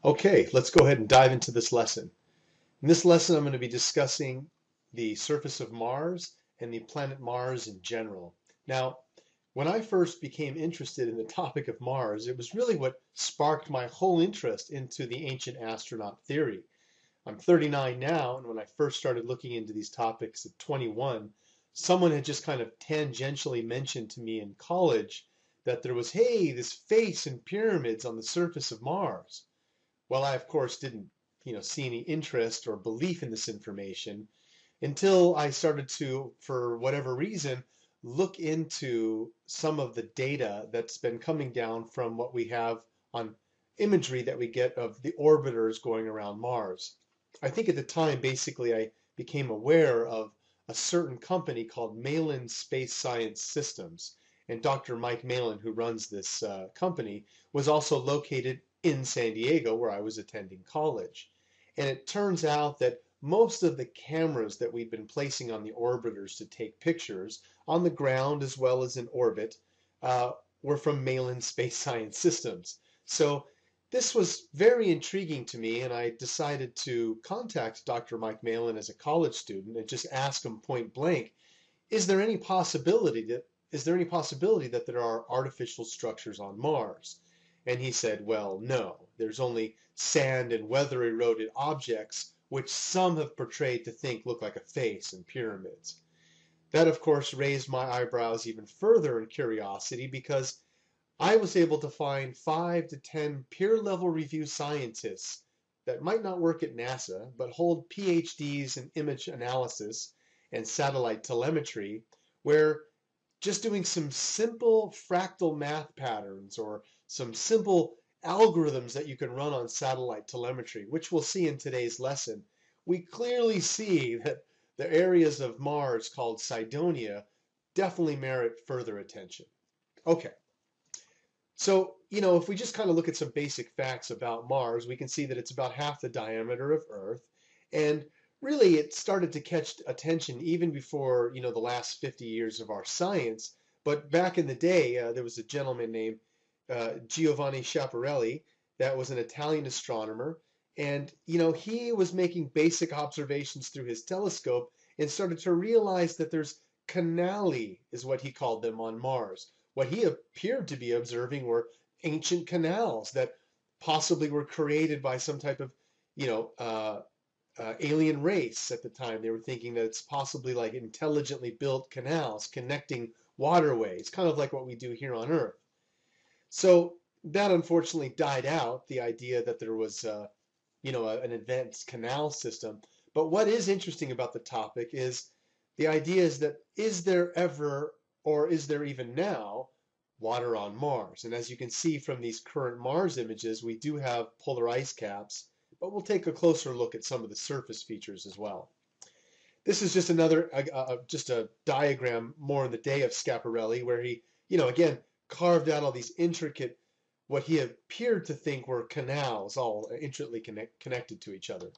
Okay, let's go ahead and dive into this lesson. In this lesson, I'm going to be discussing the surface of Mars and the planet Mars in general. Now, when I first became interested in the topic of Mars, it was really what sparked my whole interest into the ancient astronaut theory. I'm 39 now, and when I first started looking into these topics at 21, someone had just kind of tangentially mentioned to me in college that there was, hey, this face and pyramids on the surface of Mars. Well, I of course didn't, see any interest or belief in this information until I started to, for whatever reason, look into some of the data that's been coming down from what we have on imagery that we get of the orbiters going around Mars. I think at the time, basically, I became aware of a certain company called Malin Space Science Systems. And Dr. Mike Malin, who runs this company, was also located in San Diego, where I was attending college. And it turns out that most of the cameras that we've been placing on the orbiters to take pictures on the ground as well as in orbit uh, were from Malin Space Science Systems. So this was very intriguing to me, and I decided to contact Dr. Mike Malin as a college student and just ask him point blank, is there any possibility that there are artificial structures on Mars? And he said, well, no, there's only sand and weather eroded objects, which some have portrayed to think look like a face and pyramids. That, of course, raised my eyebrows even further in curiosity because I was able to find 5 to 10 peer-level review scientists that might not work at NASA, but hold PhDs in image analysis and satellite telemetry, where just doing some simple fractal math patterns or some simple algorithms that you can run on satellite telemetry, which we'll see in today's lesson, we clearly see that the areas of Mars called Cydonia definitely merit further attention. Okay, so, if we just kind of look at some basic facts about Mars, we can see that it's about half the diameter of Earth. And really, it started to catch attention even before, the last 50 years of our science. But back in the day, there was a gentleman named Giovanni Schiaparelli that was an Italian astronomer. And, he was making basic observations through his telescope and started to realize that there's canali, is what he called them on Mars. What he appeared to be observing were ancient canals that possibly were created by some type of, you know, uh, alien race at the time. They were thinking that it's possibly like intelligently built canals connecting waterways, kind of like what we do here on Earth. So that unfortunately died out, the idea that there was, an advanced canal system. But what is interesting about the topic is the idea is that is there ever, or is there even now, water on Mars? And as you can see from these current Mars images, we do have polar ice caps, but we'll take a closer look at some of the surface features as well. This is just another, just a diagram more in the day of Schiaparelli, where he, again, carved out all these intricate, what he appeared to think were canals, all intricately connected to each other.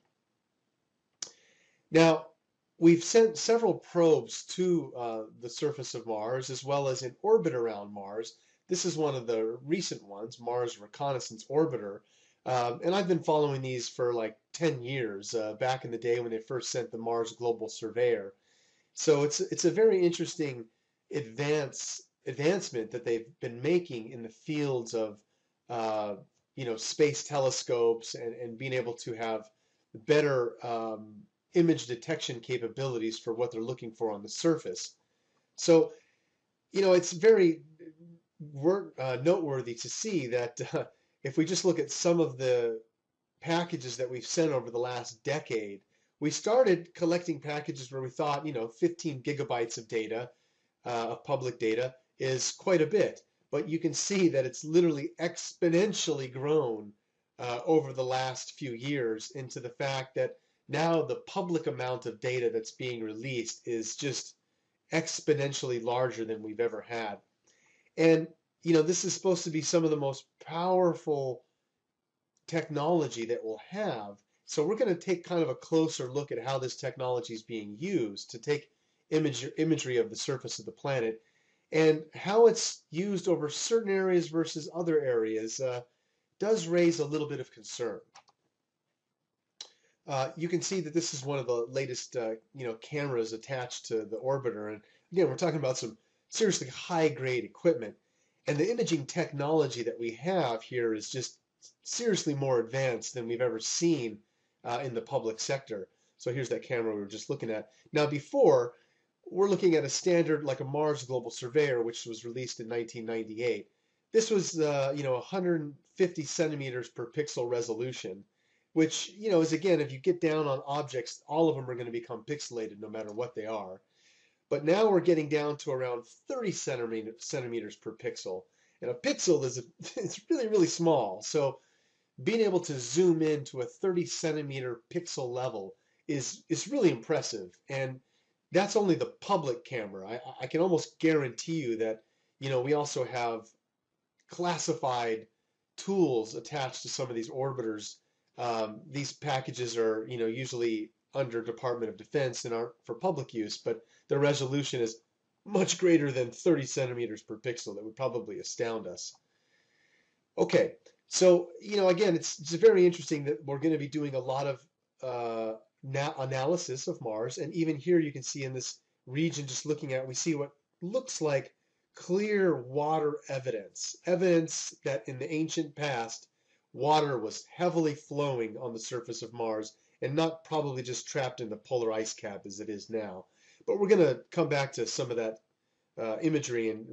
Now, we've sent several probes to the surface of Mars, as well as in orbit around Mars. This is one of the recent ones, Mars Reconnaissance Orbiter. And I've been following these for like 10 years, back in the day when they first sent the Mars Global Surveyor. So it's a very interesting advancement that they've been making in the fields of space telescopes and being able to have better image detection capabilities for what they're looking for on the surface. So, it's very noteworthy to see that if we just look at some of the packages that we've sent over the last decade, we started collecting packages where we thought, 15 gigabytes of data, of public data, is quite a bit. But you can see that it's literally exponentially grown over the last few years into the fact that now the public amount of data that's being released is just exponentially larger than we've ever had. And, this is supposed to be some of the most powerful technology that we'll have. So we're going to take kind of a closer look at how this technology is being used to take imagery of the surface of the planet and how it's used over certain areas versus other areas does raise a little bit of concern. You can see that this is one of the latest, cameras attached to the orbiter. And again, we're talking about some seriously high-grade equipment. And the imaging technology that we have here is just seriously more advanced than we've ever seen in the public sector. So here's that camera we were just looking at. Now before, we're looking at a standard like a Mars Global Surveyor, which was released in 1998. This was, 150 centimeters per pixel resolution, which, is again, if you get down on objects, all of them are going to become pixelated no matter what they are. But now we're getting down to around 30 centimeters per pixel. And a pixel is it's really, really small. So being able to zoom in to a 30 centimeter pixel level is really impressive. And that's only the public camera. I can almost guarantee you that, we also have classified tools attached to some of these orbiters. These packages are, usually under Department of Defense and aren't for public use, but the resolution is much greater than 30 centimeters per pixel. That would probably astound us. Okay, so, again, it's very interesting that we're going to be doing a lot of analysis of Mars. And even here you can see in this region, just looking at, we see what looks like clear water evidence that in the ancient past, water was heavily flowing on the surface of Mars and not probably just trapped in the polar ice cap as it is now. But we're going to come back to some of that imagery and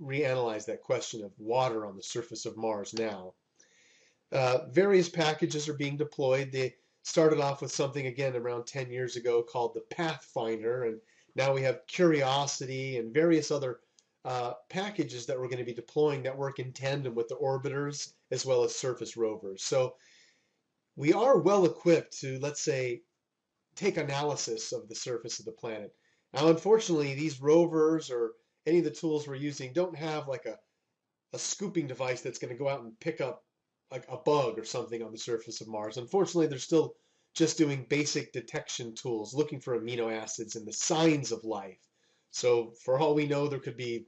reanalyze that question of water on the surface of Mars now. Various packages are being deployed. They started off with something, again, around 10 years ago called the Pathfinder, and now we have Curiosity and various other packages that we're going to be deploying that work in tandem with the orbiters as well as surface rovers. So we are well equipped to, let's say, take analysis of the surface of the planet. Now, unfortunately, these rovers or any of the tools we're using don't have like a scooping device that's going to go out and pick up like a bug or something on the surface of Mars. Unfortunately, they're still just doing basic detection tools, looking for amino acids and the signs of life. So for all we know, there could be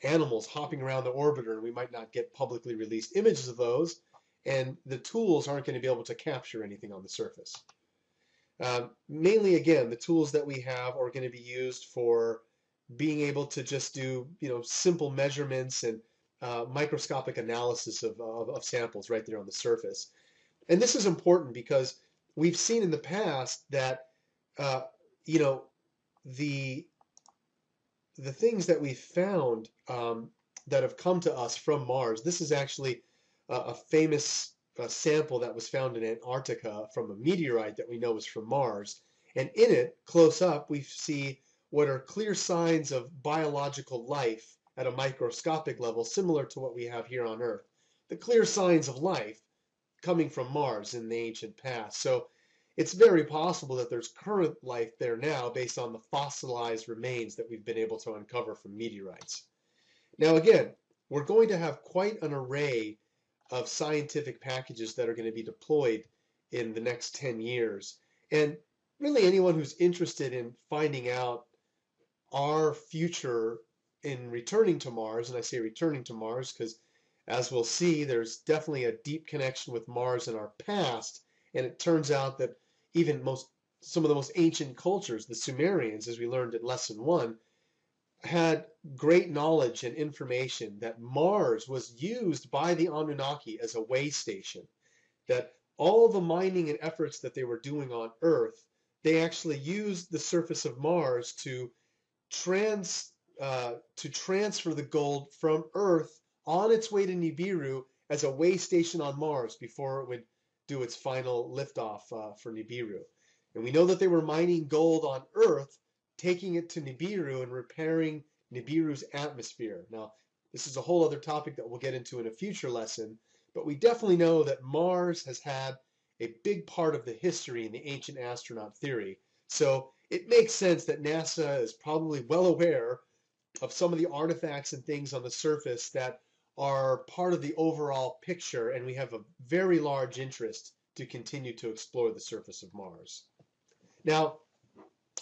animals hopping around the orbiter, and we might not get publicly released images of those, and the tools aren't going to be able to capture anything on the surface. Mainly, again, the tools that we have are going to be used for being able to just do, simple measurements and microscopic analysis of samples right there on the surface. And this is important because we've seen in the past that, the things that we found that have come to us from Mars. This is actually a famous sample that was found in Antarctica from a meteorite that we know is from Mars. And in it, close up, we see what are clear signs of biological life at a microscopic level, similar to what we have here on Earth. The clear signs of life coming from Mars in the ancient past. So it's very possible that there's current life there now based on the fossilized remains that we've been able to uncover from meteorites. Now, again, we're going to have quite an array of scientific packages that are going to be deployed in the next 10 years. And really anyone who's interested in finding out our future in returning to Mars, and I say returning to Mars because as we'll see, there's definitely a deep connection with Mars in our past, and it turns out that even some of the most ancient cultures, the Sumerians, as we learned in lesson 1, had great knowledge and information that Mars was used by the Anunnaki as a way station, that all the mining and efforts that they were doing on Earth, they actually used the surface of Mars to transfer the gold from Earth on its way to Nibiru as a way station on Mars before it would do its final liftoff for Nibiru. And we know that they were mining gold on Earth, taking it to Nibiru and repairing Nibiru's atmosphere. Now, this is a whole other topic that we'll get into in a future lesson, but we definitely know that Mars has had a big part of the history in the ancient astronaut theory. So it makes sense that NASA is probably well aware of some of the artifacts and things on the surface that are part of the overall picture, and we have a very large interest to continue to explore the surface of Mars. Now,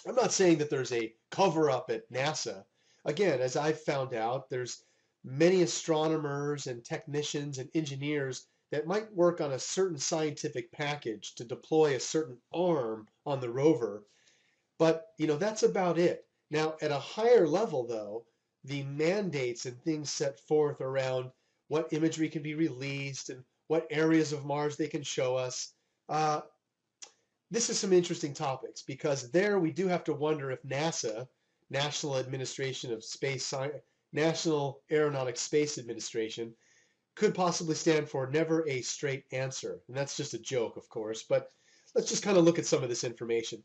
I'm not saying that there's a cover-up at NASA. Again, as I've found out, there's many astronomers and technicians and engineers that might work on a certain scientific package to deploy a certain arm on the rover, but that's about it. Now, at a higher level, though, the mandates and things set forth around what imagery can be released and what areas of Mars they can show us. This is some interesting topics because there we do have to wonder if NASA, National Administration of Space Science, National Aeronautics Space Administration, could possibly stand for never a straight answer. And that's just a joke, of course, but let's just kind of look at some of this information.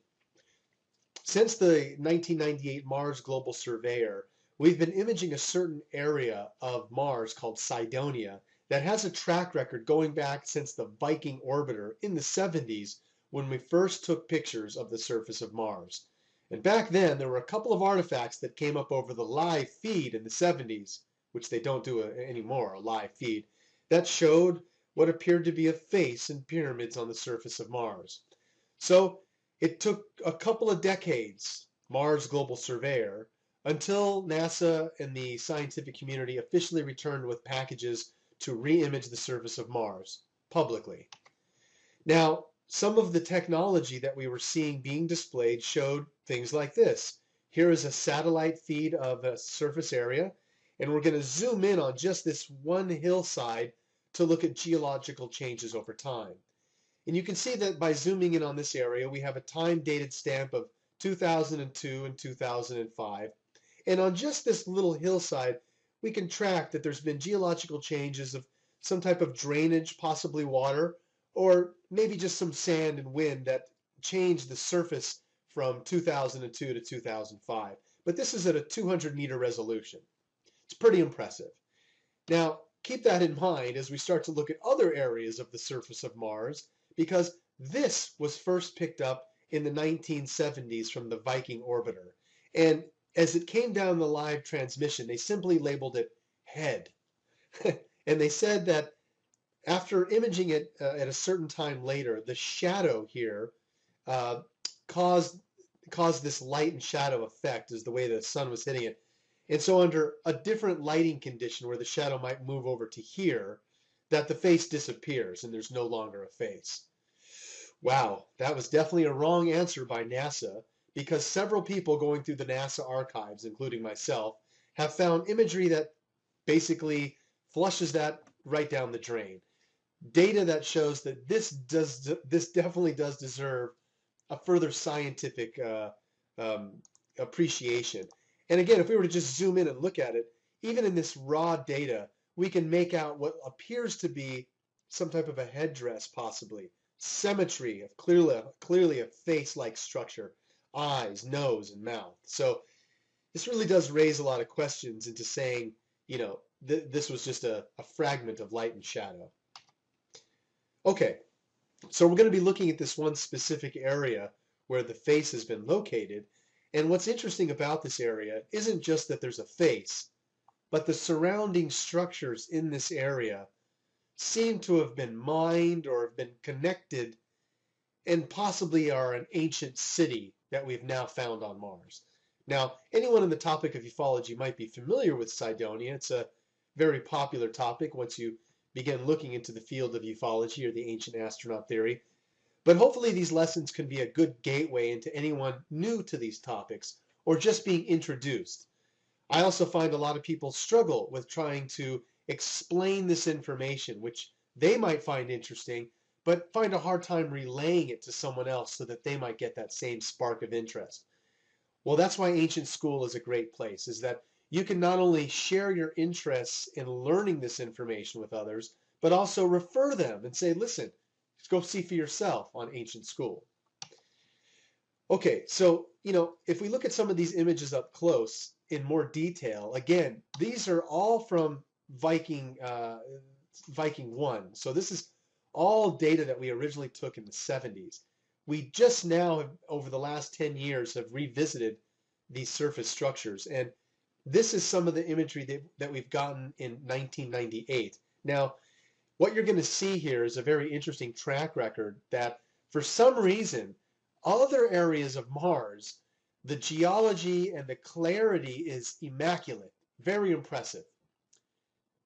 Since the 1998 Mars Global Surveyor, we've been imaging a certain area of Mars called Cydonia that has a track record going back since the Viking orbiter in the 70s when we first took pictures of the surface of Mars. And back then, there were a couple of artifacts that came up over the live feed in the 70s, which they don't do anymore, a live feed, that showed what appeared to be a face and pyramids on the surface of Mars. So it took a couple of decades, Mars Global Surveyor, until NASA and the scientific community officially returned with packages to re-image the surface of Mars publicly. Now, some of the technology that we were seeing being displayed showed things like this. Here is a satellite feed of a surface area, and we're going to zoom in on just this one hillside to look at geological changes over time. And you can see that by zooming in on this area, we have a time-dated stamp of 2002 and 2005. And on just this little hillside, we can track that there's been geological changes of some type of drainage, possibly water, or maybe just some sand and wind that changed the surface from 2002 to 2005. But this is at a 200-meter resolution. It's pretty impressive. Now, keep that in mind as we start to look at other areas of the surface of Mars, because this was first picked up in the 1970s from the Viking orbiter. And as it came down the live transmission, they simply labeled it head. And they said that after imaging it at a certain time later, the shadow here caused this light and shadow effect as the way the sun was hitting it. And so under a different lighting condition where the shadow might move over to here, that the face disappears and there's no longer a face. Wow, that was definitely a wrong answer by NASA, because several people going through the NASA archives, including myself, have found imagery that basically flushes that right down the drain. Data that shows that this definitely does deserve a further scientific appreciation. And again, if we were to just zoom in and look at it, even in this raw data, we can make out what appears to be some type of a headdress, possibly. Symmetry of clearly a face-like structure, eyes, nose, and mouth. So this really does raise a lot of questions into saying, this was just a fragment of light and shadow. Okay, so we're going to be looking at this one specific area where the face has been located. And what's interesting about this area isn't just that there's a face, but the surrounding structures in this area seem to have been mined or have been connected and possibly are an ancient city that we've now found on Mars. Now, anyone in the topic of ufology might be familiar with Cydonia. It's a very popular topic once you begin looking into the field of ufology or the ancient astronaut theory. But hopefully these lessons can be a good gateway into anyone new to these topics or just being introduced. I also find a lot of people struggle with trying to explain this information, which they might find interesting, but find a hard time relaying it to someone else so that they might get that same spark of interest. Well, that's why Ancient School is a great place, is that you can not only share your interests in learning this information with others, but also refer them and say, listen, go see for yourself on Ancient School. Okay, so, if we look at some of these images up close in more detail, again, these are all from Viking 1. So this is all data that we originally took in the 70s. We just now, over the last 10 years, have revisited these surface structures. And this is some of the imagery that we've gotten in 1998. Now, what you're going to see here is a very interesting track record that, for some reason, other areas of Mars, the geology and the clarity is immaculate, very impressive.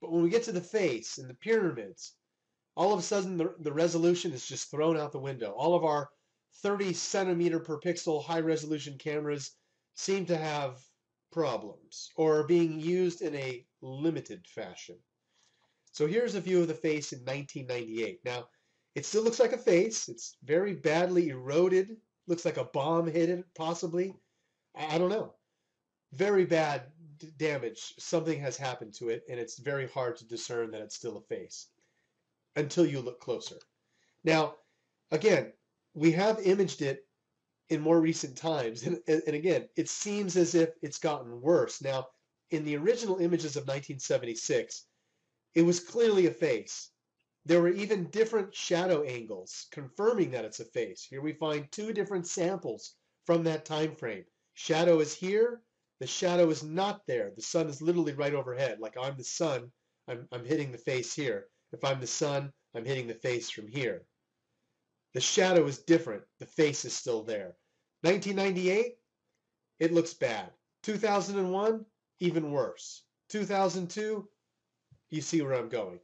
But when we get to the face and the pyramids, all of a sudden the resolution is just thrown out the window. All of our 30 centimeter per pixel high resolution cameras seem to have problems or are being used in a limited fashion. So here's a view of the face in 1998. Now, it still looks like a face. It's very badly eroded. Looks like a bomb hit it, possibly. I don't know. Very bad damage. Something has happened to it, and it's very hard to discern that it's still a face until you look closer. Now, again, we have imaged it in more recent times, and again, it seems as if it's gotten worse. Now, in the original images of 1976, it was clearly a face. There were even different shadow angles confirming that it's a face. Here we find two different samples from that time frame. Shadow is here, the shadow is not there. The sun is literally right overhead. Like I'm the sun, I'm hitting the face here. If I'm the sun, I'm hitting the face from here. The shadow is different. The face is still there. 1998, it looks bad. 2001, even worse. 2002, you see where I'm going.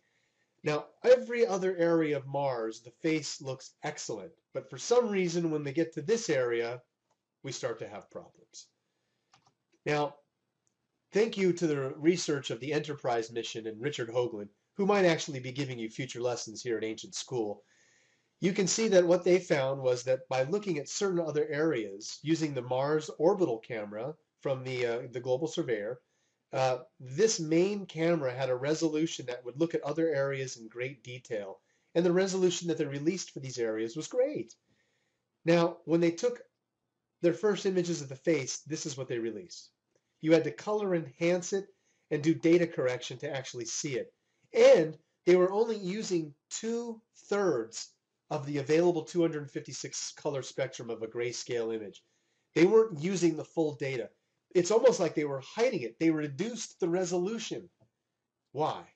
Now, every other area of Mars, the face looks excellent. But for some reason, when they get to this area, we start to have problems. Now, thank you to the research of the Enterprise mission and Richard Hoagland, who might actually be giving you future lessons here at Ancient School. You can see that what they found was that by looking at certain other areas using the Mars orbital camera from the Global Surveyor, this main camera had a resolution that would look at other areas in great detail, and the resolution that they released for these areas was great. Now, when they took their first images of the face, this is what they released. You had to color enhance it and do data correction to actually see it. And they were only using 2/3 of the available 256 color spectrum of a grayscale image. They weren't using the full data. It's almost like they were hiding it. They reduced the resolution. Why?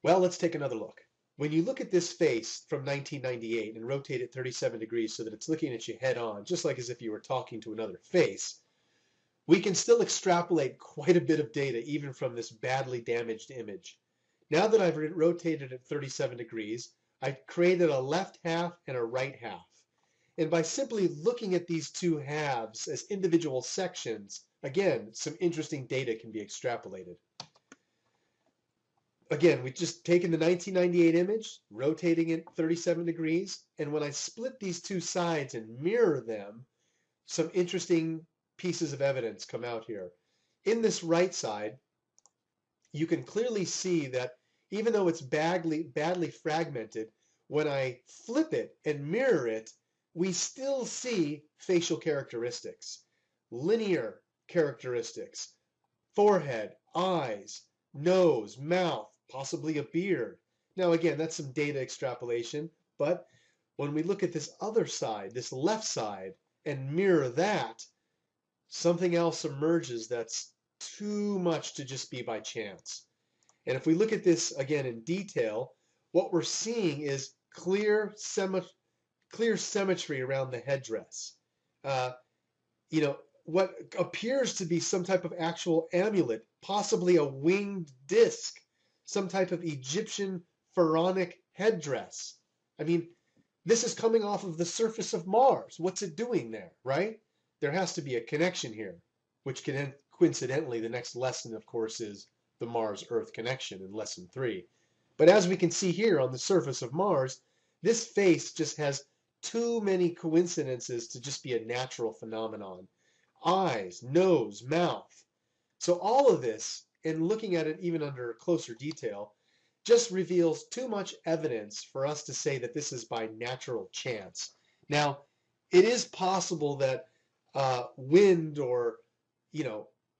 Well, let's take another look. When you look at this face from 1998 and rotate it 37 degrees so that it's looking at you head on, just like as if you were talking to another face, we can still extrapolate quite a bit of data even from this badly damaged image. Now that I've rotated it 37 degrees, I've created a left half and a right half. And by simply looking at these two halves as individual sections, again, some interesting data can be extrapolated. Again, we've just taken the 1998 image, rotating it 37 degrees, and when I split these two sides and mirror them, some interesting pieces of evidence come out here. In this right side, you can clearly see that even though it's badly fragmented, when I flip it and mirror it, we still see facial characteristics, linear characteristics, forehead, eyes, nose, mouth, possibly a beard. Now again, that's some data extrapolation, but when we look at this other side, this left side, and mirror that, something else emerges that's too much to just be by chance. And if we look at this again in detail, what we're seeing is clear symmetry around the headdress. What appears to be some type of actual amulet, possibly a winged disc, some type of Egyptian pharaonic headdress. I mean, this is coming off of the surface of Mars. What's it doing there, right? There has to be a connection here, which can coincidentally, the next lesson, of course, is the Mars-Earth connection in lesson 3. But as we can see here on the surface of Mars, this face just has too many coincidences to just be a natural phenomenon. Eyes, nose, mouth. So all of this, and looking at it even under closer detail, just reveals too much evidence for us to say that this is by natural chance. Now, it is possible that wind or,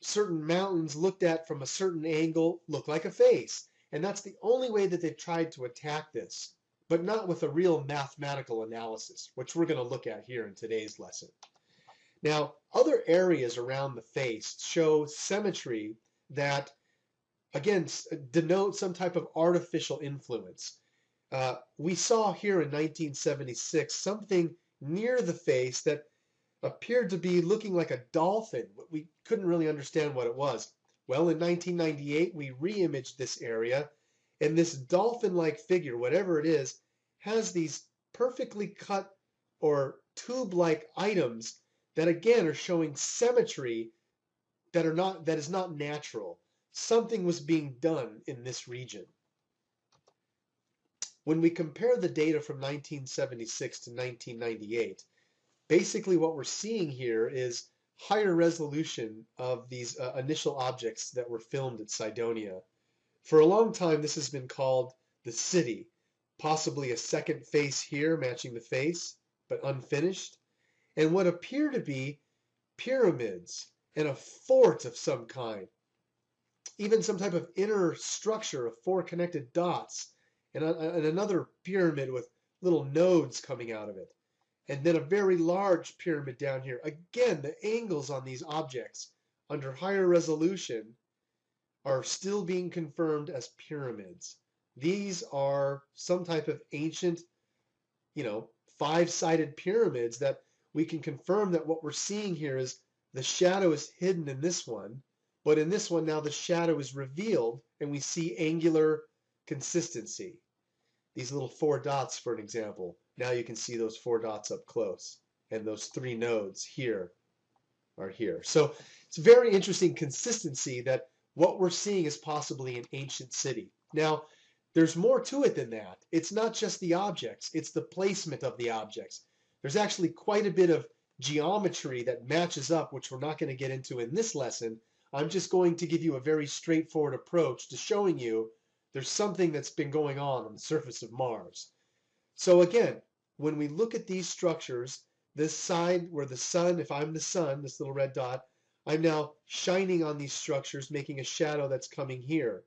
certain mountains looked at from a certain angle look like a face. And that's the only way that they've tried to attack this, but not with a real mathematical analysis, which we're going to look at here in today's lesson. Now, other areas around the face show symmetry that, again, denote some type of artificial influence. We saw here in 1976 something near the face that appeared to be looking like a dolphin, but we couldn't really understand what it was. Well, in 1998, we re-imaged this area, And this dolphin-like figure, whatever it is, has these perfectly cut or tube-like items that again are showing symmetry that is not natural. Something was being done in this region. When we compare the data from 1976 to 1998, basically what we're seeing here is higher resolution of these initial objects that were filmed at Cydonia. For a long time, this has been called the city, possibly a second face here matching the face, but unfinished, and what appear to be pyramids and a fort of some kind, even some type of inner structure of four connected dots, and another pyramid with little nodes coming out of it. And then a very large pyramid down here. Again, the angles on these objects under higher resolution are still being confirmed as pyramids. These are some type of ancient, five-sided pyramids that we can confirm that what we're seeing here is the shadow is hidden in this one, but in this one now the shadow is revealed and we see angular consistency. These little four dots, for an example, now you can see those four dots up close, and those three nodes here are here. So it's very interesting consistency that what we're seeing is possibly an ancient city. Now, there's more to it than that. It's not just the objects, it's the placement of the objects. There's actually quite a bit of geometry that matches up, which we're not going to get into in this lesson. I'm just going to give you a very straightforward approach to showing you there's something that's been going on the surface of Mars. So again, when we look at these structures, this side where the sun, if I'm the sun, this little red dot, I'm now shining on these structures, making a shadow that's coming here.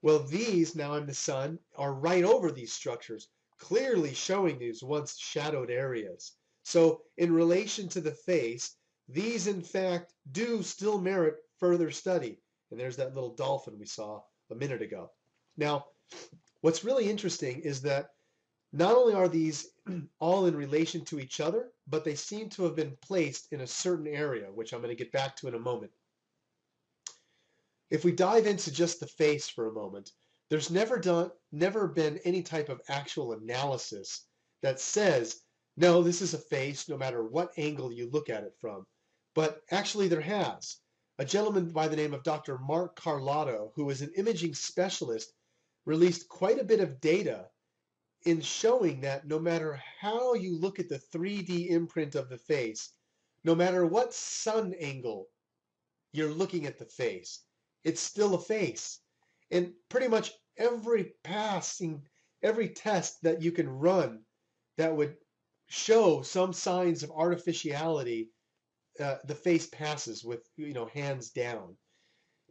Well, these, now I'm the sun, are right over these structures, clearly showing these once shadowed areas. So in relation to the face, these in fact do still merit further study. And there's that little dolphin we saw a minute ago. Now, what's really interesting is that not only are these all in relation to each other, but they seem to have been placed in a certain area, which I'm going to get back to in a moment. If we dive into just the face for a moment, there's never been any type of actual analysis that says, no, this is a face no matter what angle you look at it from. But actually there has. A gentleman by the name of Dr. Mark Carlotto, who is an imaging specialist, released quite a bit of data in showing that no matter how you look at the 3D imprint of the face, no matter what sun angle you're looking at the face, it's still a face. And pretty much every test that you can run that would show some signs of artificiality, the face passes with, hands down.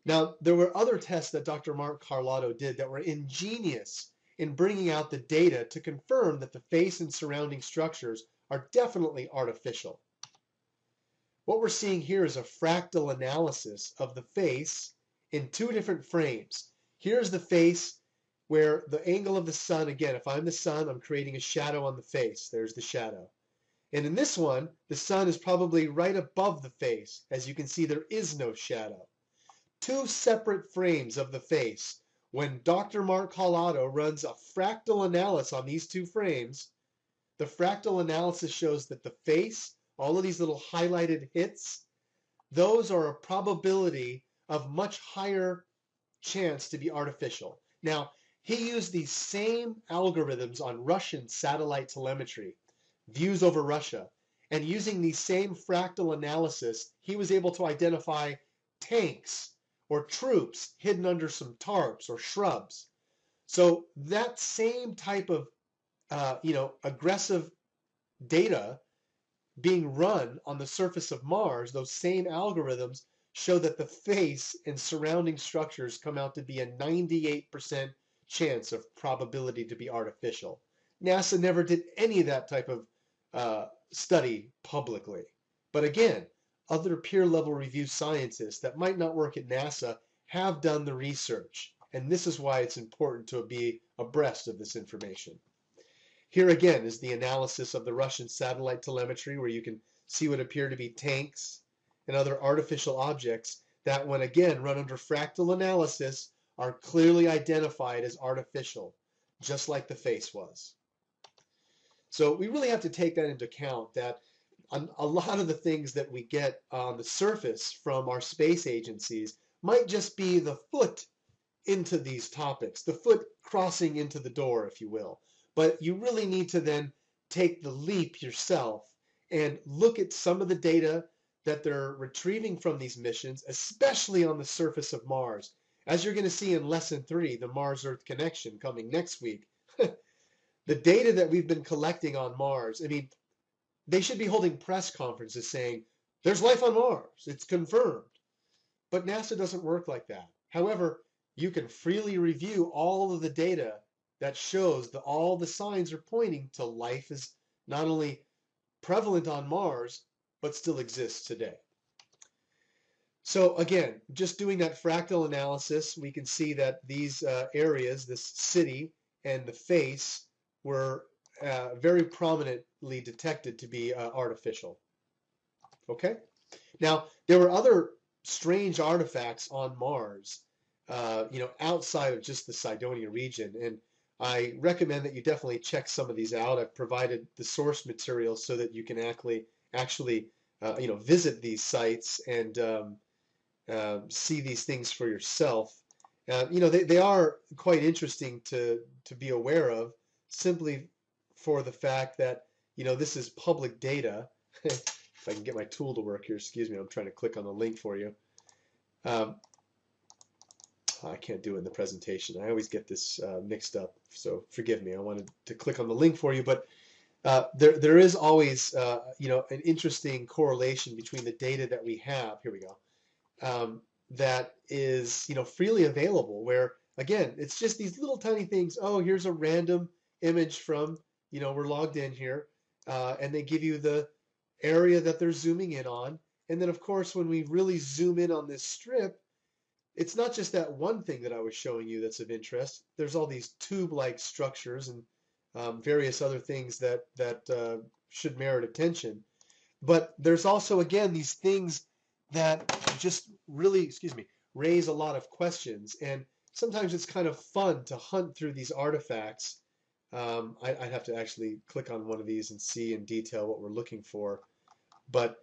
Now, there were other tests that Dr. Mark Carlotto did that were ingenious in bringing out the data to confirm that the face and surrounding structures are definitely artificial. What we're seeing here is a fractal analysis of the face in two different frames. Here's the face where the angle of the sun, again, if I'm the sun, I'm creating a shadow on the face. There's the shadow. And in this one, the sun is probably right above the face. As you can see, there is no shadow. Two separate frames of the face. When Dr. Mark Carlotto runs a fractal analysis on these two frames, the fractal analysis shows that the face, all of these little highlighted hits, those are a probability of much higher chance to be artificial. Now, he used these same algorithms on Russian satellite telemetry, views over Russia, and using these same fractal analysis, he was able to identify tanks or troops hidden under some tarps or shrubs. So that same type of aggressive data being run on the surface of Mars, those same algorithms show that the face and surrounding structures come out to be a 98% chance of probability to be artificial. NASA never did any of that type of study publicly. But again, other peer-level review scientists that might not work at NASA have done the research. And this is why it's important to be abreast of this information. Here again is the analysis of the Russian satellite telemetry, where you can see what appear to be tanks and other artificial objects that, when again run under fractal analysis, are clearly identified as artificial, just like the face was. So we really have to take that into account, that a lot of the things that we get on the surface from our space agencies might just be the foot into these topics, the foot crossing into the door, if you will. But you really need to then take the leap yourself and look at some of the data that they're retrieving from these missions, especially on the surface of Mars. As you're going to see in Lesson 3, the Mars-Earth connection coming next week, the data that we've been collecting on Mars, I mean, they should be holding press conferences saying, there's life on Mars, it's confirmed. But NASA doesn't work like that. However, you can freely review all of the data that shows that all the signs are pointing to life is not only prevalent on Mars, but still exists today. So again, just doing that fractal analysis, we can see that these areas, this city and the face, were very prominently detected to be artificial. Okay? Now, there were other strange artifacts on Mars, outside of just the Cydonia region, and I recommend that you definitely check some of these out. I've provided the source material so that you can actually visit these sites and see these things for yourself. They are quite interesting to be aware of, simply for the fact that this is public data. If I can get my tool to work here, excuse me, I'm trying to click on the link for you. I can't do it in the presentation. I always get this mixed up, so forgive me. I wanted to click on the link for you, but there is always an interesting correlation between the data that we have. Here we go. That is freely available. Where again, it's just these little tiny things. Oh, here's a random image from we're logged in here, and they give you the area that they're zooming in on. And then of course, when we really zoom in on this strip, it's not just that one thing that I was showing you that's of interest. There's all these tube-like structures and various other things that should merit attention. But there's also, again, these things that just really, raise a lot of questions. And sometimes it's kind of fun to hunt through these artifacts. I'd have to actually click on one of these and see in detail what we're looking for. But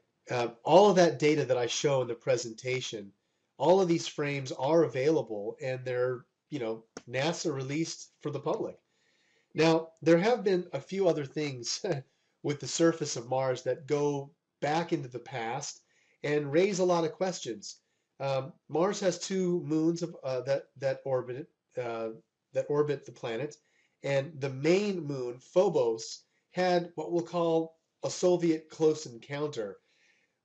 all of that data that I show in the presentation, all of these frames are available, and they're, NASA released for the public. Now, there have been a few other things with the surface of Mars that go back into the past and raise a lot of questions. Mars has two moons that orbit the planet, and the main moon, Phobos, had what we'll call a Soviet close encounter.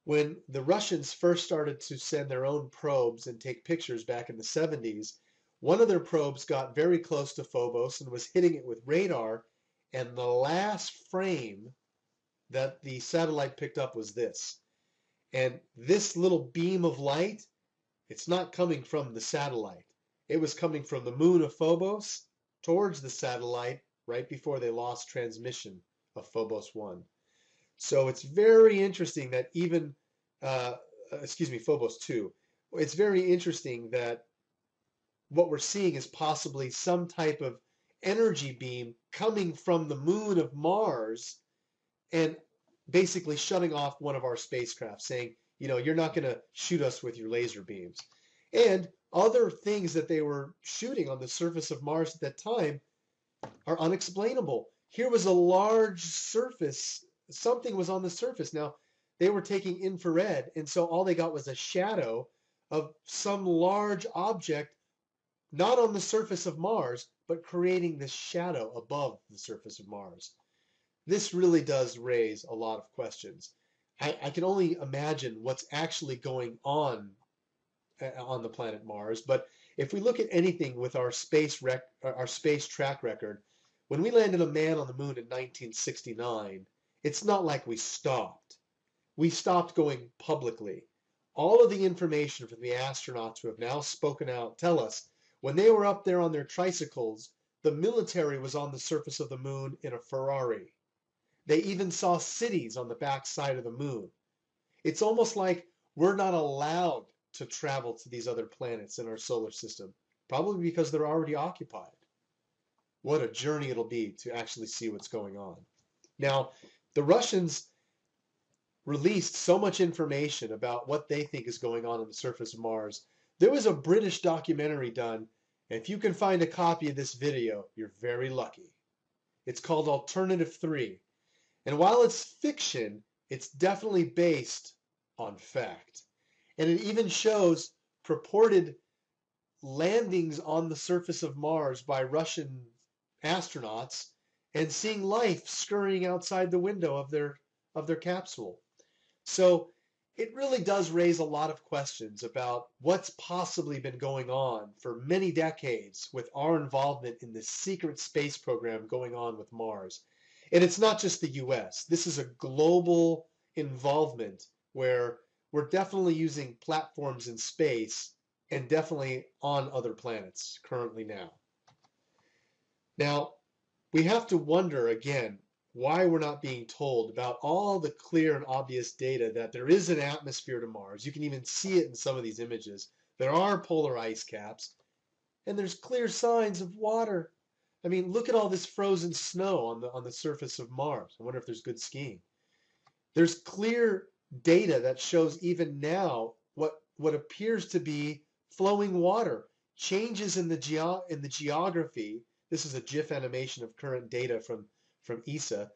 When the Russians first started to send their own probes and take pictures back in the 70s, one of their probes got very close to Phobos and was hitting it with radar, and the last frame that the satellite picked up was this. And this little beam of light, it's not coming from the satellite. It was coming from the moon of Phobos towards the satellite right before they lost transmission of Phobos 1. So it's very interesting that even, Phobos 2. It's very interesting that what we're seeing is possibly some type of energy beam coming from the moon of Mars and basically shutting off one of our spacecraft, saying, you're not going to shoot us with your laser beams. And other things that they were shooting on the surface of Mars at that time are unexplainable. Here was a large surface. Something was on the surface. Now, they were taking infrared, and so all they got was a shadow of some large object, not on the surface of Mars, but creating this shadow above the surface of Mars. This really does raise a lot of questions. I can only imagine what's actually going on the planet Mars, but if we look at anything with our space track record, when we landed a man on the moon in 1969, it's not like we stopped. We stopped going publicly. All of the information from the astronauts who have now spoken out tell us when they were up there on their tricycles, the military was on the surface of the moon in a Ferrari. They even saw cities on the back side of the moon. It's almost like we're not allowed to travel to these other planets in our solar system. Probably because they're already occupied. What a journey it'll be to actually see what's going on. Now, the Russians released so much information about what they think is going on the surface of Mars. There was a British documentary done, and if you can find a copy of this video, you're very lucky. It's called Alternative 3. And while it's fiction, it's definitely based on fact. And it even shows purported landings on the surface of Mars by Russian astronauts and seeing life scurrying outside the window of their capsule. So it really does raise a lot of questions about what's possibly been going on for many decades with our involvement in this secret space program going on with Mars. And it's not just the US. This is a global involvement where we're definitely using platforms in space and definitely on other planets currently now. Now, we have to wonder again why we're not being told about all the clear and obvious data that there is an atmosphere to Mars. You can even see it in some of these images. There are polar ice caps, and there's clear signs of water. I mean, look at all this frozen snow on the surface of Mars. I wonder if there's good skiing. There's clear data that shows even now what appears to be flowing water, changes in the geography. This is a GIF animation of current data from ESA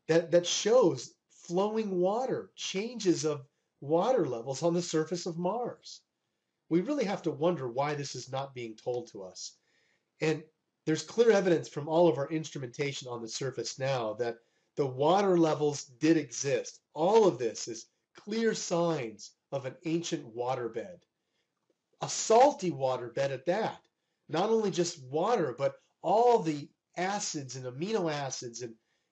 that shows flowing water, changes of water levels on the surface of Mars. We really have to wonder why this is not being told to us. And there's clear evidence from all of our instrumentation on the surface now that the water levels did exist. All of this is clear signs of an ancient waterbed, a salty waterbed at that. Not only just water, but all the acids and amino acids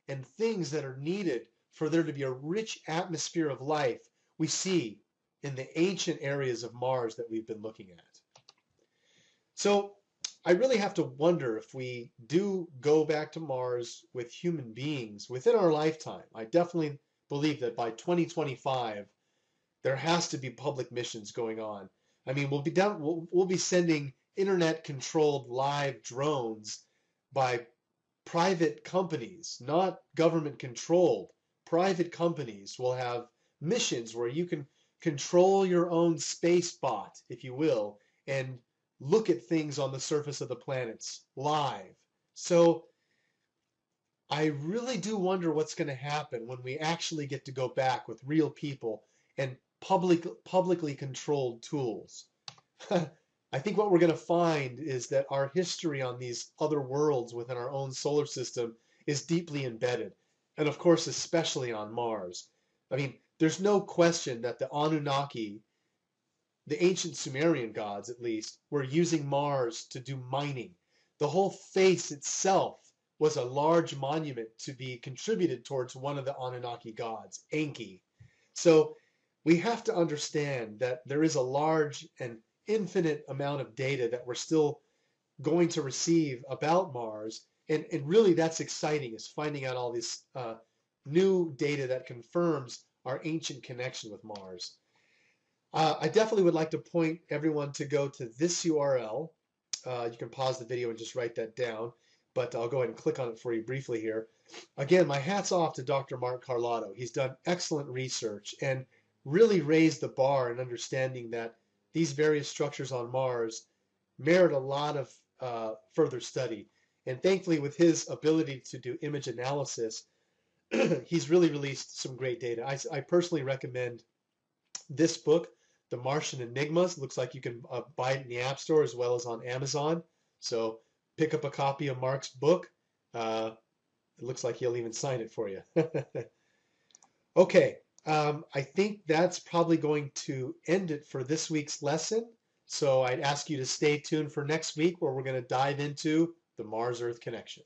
and things that are needed for there to be a rich atmosphere of life we see in the ancient areas of Mars that we've been looking at. So I really have to wonder if we do go back to Mars with human beings within our lifetime. I definitely believe that by 2025, there has to be public missions going on. I mean, we'll be sending internet-controlled live drones by private companies, not government-controlled. Private companies will have missions where you can control your own space bot, if you will, and look at things on the surface of the planets live. So I really do wonder what's going to happen when we actually get to go back with real people and publicly controlled tools. I think what we're going to find is that our history on these other worlds within our own solar system is deeply embedded, and of course, especially on Mars. I mean, there's no question that the Anunnaki, the ancient Sumerian gods at least, were using Mars to do mining. The whole face itself was a large monument to be contributed towards one of the Anunnaki gods, Enki. So we have to understand that there is a large and infinite amount of data that we're still going to receive about Mars. And really that's exciting, is finding out all this new data that confirms our ancient connection with Mars. I definitely would like to point everyone to go to this URL. You can pause the video and just write that down, but I'll go ahead and click on it for you briefly here. Again, my hat's off to Dr. Mark Carlotto. He's done excellent research and really raised the bar in understanding that these various structures on Mars merit a lot of further study. And thankfully, with his ability to do image analysis, he's really released some great data. I personally recommend this book, The Martian Enigmas. Looks like you can buy it in the App Store as well as on Amazon. So pick up a copy of Mark's book. It looks like he'll even sign it for you. Okay. I think that's probably going to end it for this week's lesson. So I'd ask you to stay tuned for next week, where we're going to dive into the Mars-Earth connection.